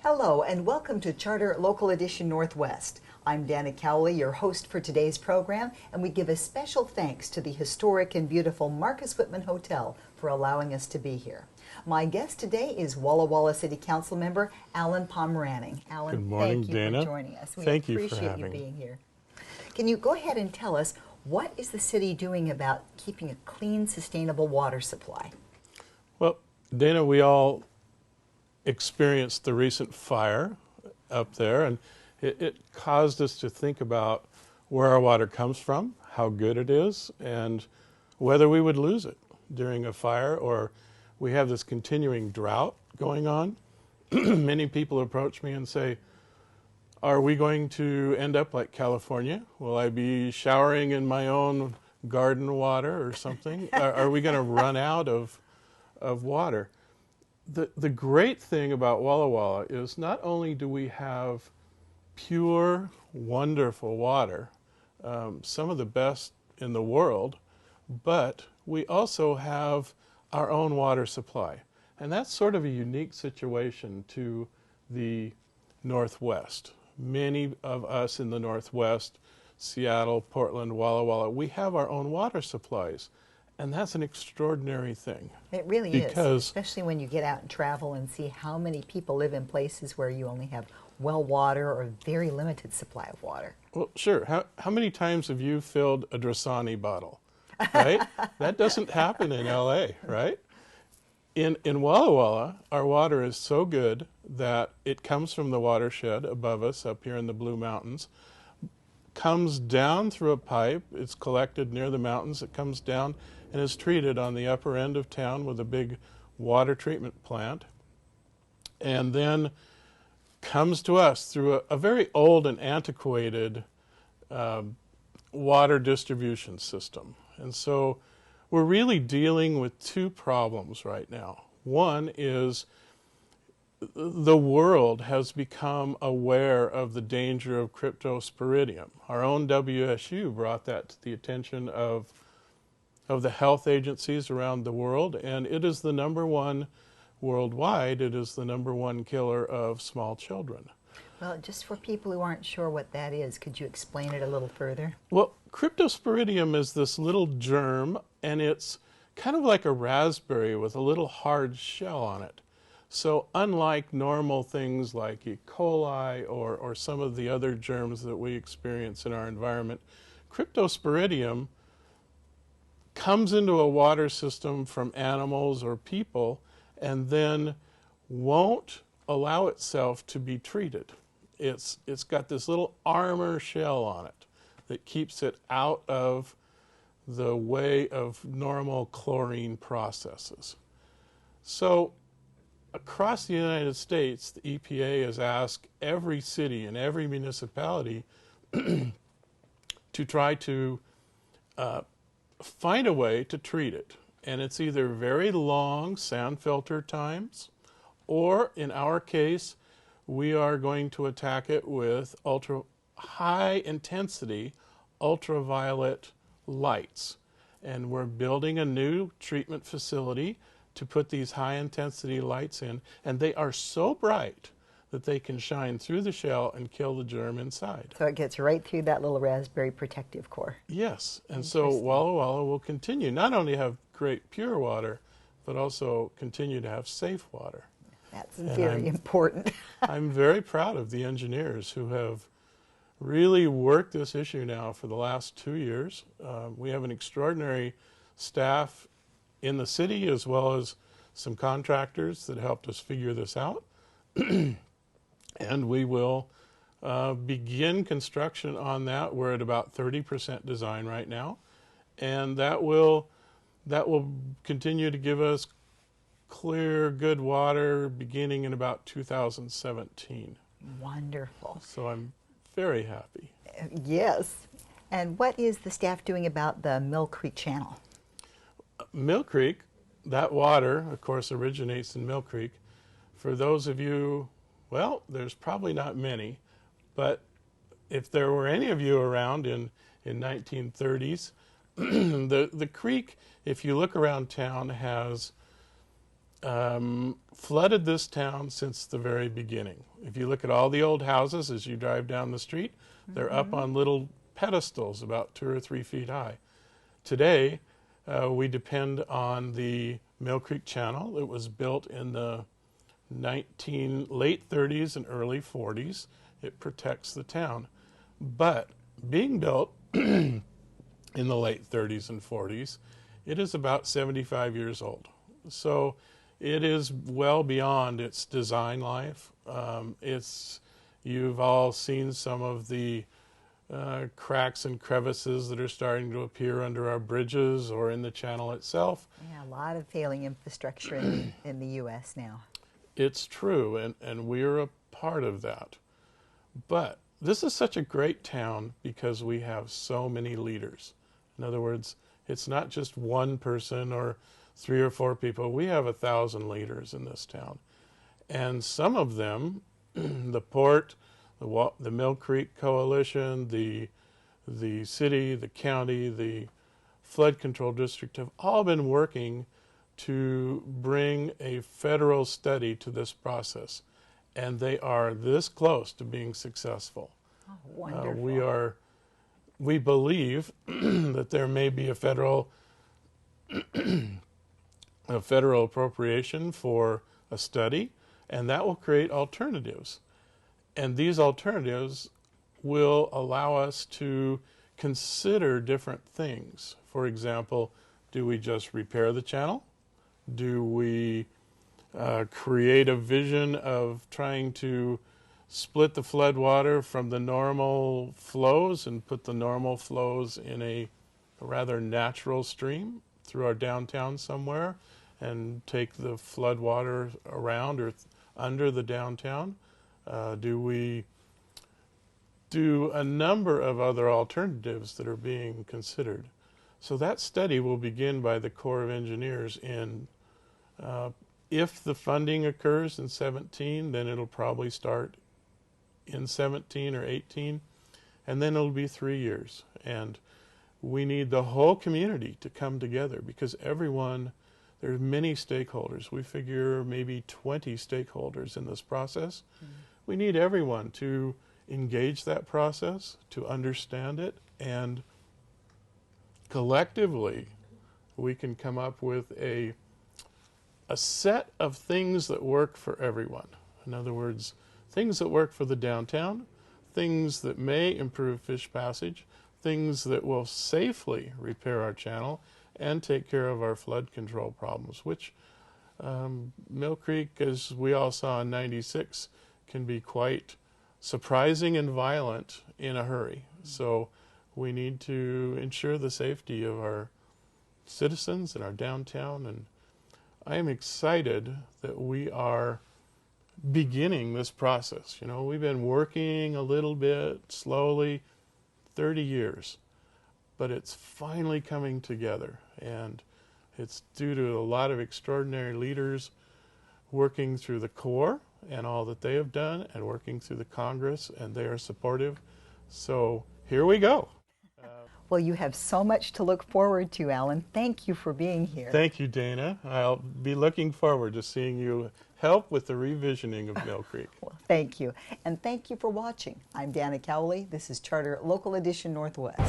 Hello and welcome to Charter Local Edition Northwest. I'm Dana Cowley, your host for today's program, and we give a special thanks to the historic and beautiful Marcus Whitman Hotel for allowing us to be here. My guest today is Walla Walla City Council member Alan Pomraning. Alan, Good morning, thank you Dana. for joining us. We Thank you for appreciate you having being here. Can you go ahead and tell us what is the city doing about keeping a clean, sustainable water supply? Well, Dana, we all experienced the recent fire up there, and it caused us to think about where our water comes from, how good it is, and whether we would lose it during a fire, or we have this continuing drought going on. Many people approach me and say, are we going to end up like California? Will I be showering in my own garden water or something? Are we going to run out of water? The great thing about Walla Walla is not only do we have pure, wonderful water, some of the best in the world, but we also have our own water supply. And that's sort of a unique situation to the Northwest. Many of us in the Northwest, Seattle, Portland, Walla Walla, we have our own water supplies. And that's an extraordinary thing. It really is, especially when you get out and travel and see how many people live in places where you only have well water or a very limited supply of water. Well, sure. How many times have you filled a Dressani bottle, right? That doesn't happen in LA, right? In Walla Walla, our water is so good that it comes from the watershed above us up here in the Blue Mountains, comes down through a pipe, it's collected near the mountains, it comes down and is treated on the upper end of town with a big water treatment plant, and then comes to us through a very old and antiquated water distribution system. And so we're really dealing with two problems right now. One is the world has become aware of the danger of cryptosporidium. Our own WSU brought that to the attention of the health agencies around the world, and it is the number one worldwide. It is the number one killer of small children. Well, just for people who aren't sure what that is, could you explain it a little further? Well, cryptosporidium is this little germ, and it's kind of like a raspberry with a little hard shell on it. So unlike normal things like E. coli or some of the other germs that we experience in our environment, cryptosporidium comes into a water system from animals or people and then won't allow itself to be treated. It's got this little armor shell on it that keeps it out of the way of normal chlorine processes. So across the United States, the EPA has asked every city and every municipality to try to find a way to treat it. And it's either very long sand filter times, or in our case, we are going to attack it with ultra high intensity ultraviolet lights. And we're building a new treatment facility to put these high intensity lights in, and they are so bright that they can shine through the shell and kill the germ inside. So it gets right through that little raspberry protective core. Yes, and so Walla Walla will continue not only have great pure water, but also continue to have safe water. That's very important. I'm very proud of the engineers who have really worked this issue now for the last 2 years. We have an extraordinary staff in the city as well as some contractors that helped us figure this out. And we will begin construction on that. We're at about 30% design right now, and that will continue to give us clear, good water beginning in about 2017. Wonderful. So I'm very happy. Yes. And what is the staff doing about the Mill Creek Channel? Mill Creek, that water, of course, originates in Mill Creek. For those of you, well, there's probably not many, but if there were any of you around in 1930s, the creek, if you look around town, has flooded this town since the very beginning. If you look at all the old houses as you drive down the street, they're up on little pedestals about 2 or 3 feet high. Today, we depend on the Mill Creek Channel. It was built in the late 30s and early 40s. It protects the town. But being built in the late 30s and 40s, it is about 75 years old. So it is well beyond its design life. You've all seen some of the cracks and crevices that are starting to appear under our bridges or in the channel itself. Yeah, a lot of failing infrastructure in the U.S. now. It's true, and we're a part of that. But this is such a great town because we have so many leaders. In other words, it's not just one person or 3 or 4 people. We have 1,000 leaders in this town. And some of them, the port, the Mill Creek Coalition, the city, the county, the flood control district have all been working to bring a federal study to this process. And they are this close to being successful. Oh, wonderful. We believe that there may be a federal appropriation for a study, and that will create alternatives. And these alternatives will allow us to consider different things. For example, do we just repair the channel? Do we create a vision of trying to split the flood water from the normal flows and put the normal flows in a rather natural stream through our downtown somewhere and take the flood water around or under the downtown? Do we do a number of other alternatives that are being considered? So that study will begin by the Corps of Engineers if the funding occurs in 17, then it'll probably start in 17 or 18, and then it'll be 3 years. And we need the whole community to come together because there's many stakeholders. We figure maybe 20 stakeholders in this process. Mm-hmm. We need everyone to engage that process, to understand it, and collectively we can come up with a set of things that work for everyone. In other words, things that work for the downtown, things that may improve fish passage, things that will safely repair our channel and take care of our flood control problems, which Mill Creek, as we all saw in 96, can be quite surprising and violent in a hurry. So we need to ensure the safety of our citizens and our downtown, and I am excited that we are beginning this process. You know, we've been working a little bit slowly, 30 years, but it's finally coming together, and it's due to a lot of extraordinary leaders working through the Corps and all that they have done, and working through the Congress, and they are supportive. So here we go. Well, you have so much to look forward to, Alan. Thank you for being here. Thank you, Dana. I'll be looking forward to seeing you help with the revisioning of Mill Creek. Well, thank you. And thank you for watching. I'm Dana Cowley. This is Charter Local Edition Northwest.